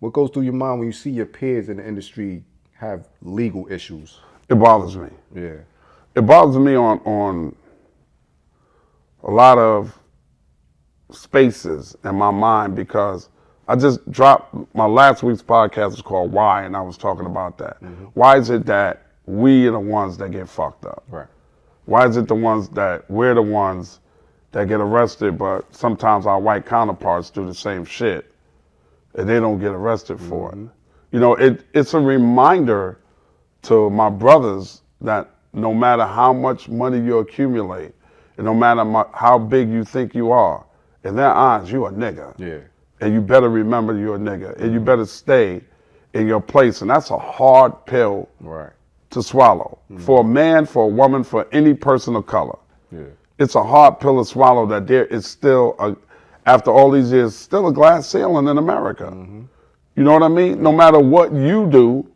What goes through your mind when you see your peers in the industry have legal issues? It bothers me. Yeah. It bothers me on a lot of spaces in my mind because I just dropped my last week's podcast is called Why, and I was talking about that. Why is it that we are the ones that get fucked up? Right. Why is it we're the ones that get arrested, but sometimes our white counterparts do the same shit and they don't get arrested for it? You know, it's a reminder to my brothers that no matter how much money you accumulate, and no matter how big you think you are, in their eyes, you a nigga. Yeah. And you better remember you're a nigga. And you better stay in your place. And that's a hard pill to swallow. For a man, for a woman, for any person of color. Yeah. It's a hard pill to swallow that there is still, after all these years, still a glass ceiling in America. You know what I mean? No matter what you do,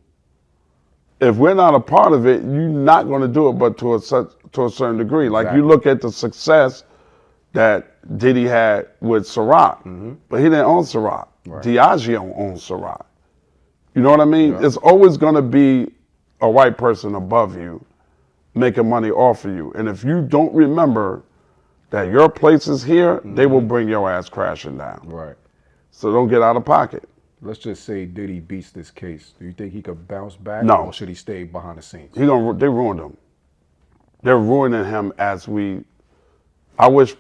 if we're not a part of it, you're not going to do it, but to a certain degree. Like you look at the success that Diddy had with Ciroc, but he didn't own Ciroc. Diageo owned Ciroc. You know what I mean? It's always going to be a white person above you making money off of you. And if you don't remember that your place is here, they will bring your ass crashing down. Right. So don't get out of pocket. Let's just say Diddy beats this case. Do you think he could bounce back? No. Or should he stay behind the scenes? They ruined him. They're ruining him I wish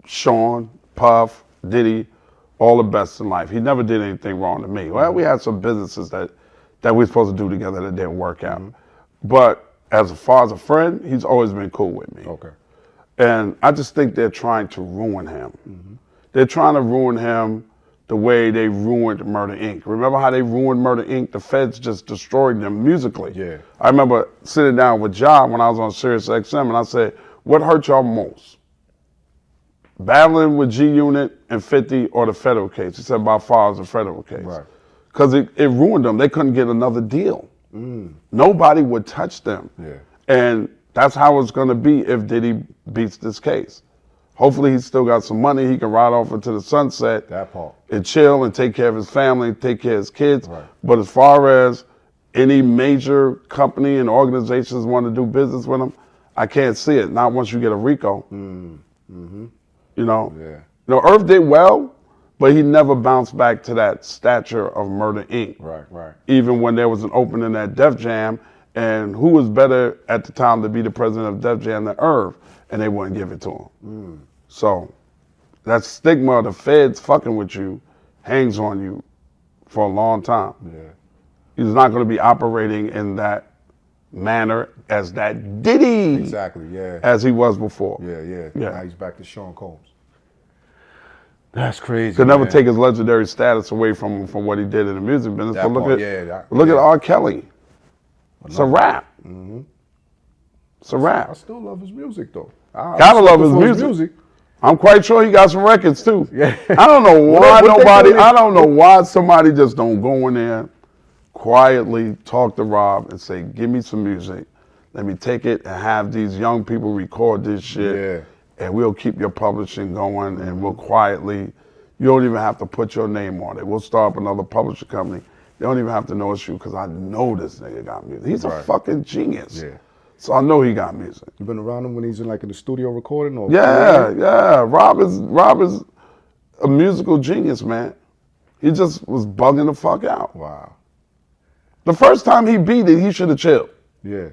Sean, Puff, Diddy, all the best in life. He never did anything wrong to me. Well, we had some businesses that we're supposed to do together that didn't work out. But as far as a friend, he's always been cool with me. Okay. And I just think they're trying to ruin him. They're trying to ruin him the way they ruined Murder Inc. Remember how they ruined Murder Inc.? The feds just destroyed them musically. Yeah. I remember sitting down with John when I was on Sirius XM and I said, what hurt y'all most? Battling with G-Unit and 50 or the federal case? He said by far it was the federal case. Right. Because it ruined them. They couldn't get another deal. Nobody would touch them. Yeah. And that's how it's going to be if Diddy beats this case. Hopefully he's still got some money. He can ride off into the sunset That part. and chill and take care of his family, take care of his kids. Right. But as far as any major company and organizations want to do business with him, I can't see it. Not once you get a RICO. You know? Yeah. You know, Irv did well, but he never bounced back to that stature of Murder Inc. Right. Even when there was an opening at Def Jam, and who was better at the time to be the president of Def Jam than Irv? And they wouldn't give it to him. So that stigma of the feds fucking with you hangs on you for a long time. Yeah. He's not going to be operating in that manner as that Diddy Exactly, yeah. as he was before. Yeah. Now he's back to Sean Combs. That's crazy. Could never take his legendary status away from him from what he did in the music business. That But part, look at R. Kelly. It's a rap. It's a I rap. still love his music though. Gotta love his music. I'm quite sure he got some records too. Yeah. I don't know why what I don't know why somebody just don't go in there, quietly talk to Rob and say, give me some music. Let me take it and have these young people record this shit. Yeah. And we'll keep your publishing going and we'll quietly, you don't even have to put your name on it. We'll start up another publishing company. They don't even have to know it's you because I know this nigga got music. He's a fucking genius. Yeah. So I know he got music. You been around him when he's in the studio recording or Yeah. Rob is a musical genius, man. He just was bugging the fuck out. Wow. The first time he beat it, he should have chilled. Yeah.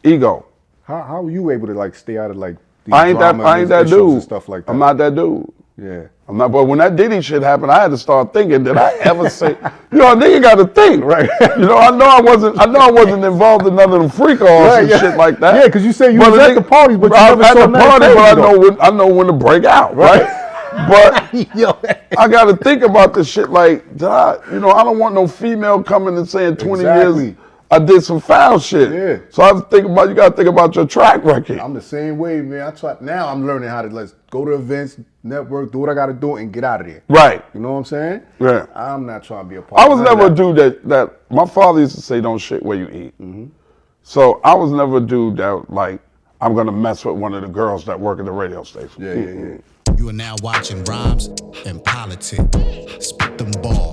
Ego. How were you able to stay out of these I ain't that issues dude. and stuff like that? I'm not that dude. Yeah. I'm not. But when that Diddy shit happened, I had to start thinking. Did I ever say? A nigga got to think, Right. I know I wasn't involved in none of them freak offs and shit like that. Yeah, because you said you was at the parties, but you never at saw the party, but nothing I know when to break out, right? But I got to think about this shit. Like, I don't want no female coming and saying 20 years I did some foul shit. Yeah. So I you got to think about your track record. I'm the same way, man. Now I'm learning how to go to events, network, do what I got to do, and get out of there. Right. You know what I'm saying? Yeah. I'm not trying to be a part I of was never a dude that my father used to say, don't shit where you eat. So I was never a dude that I'm going to mess with one of the girls that work at the radio station. Yeah. You are now watching Rhymes and Politic. Spit them balls.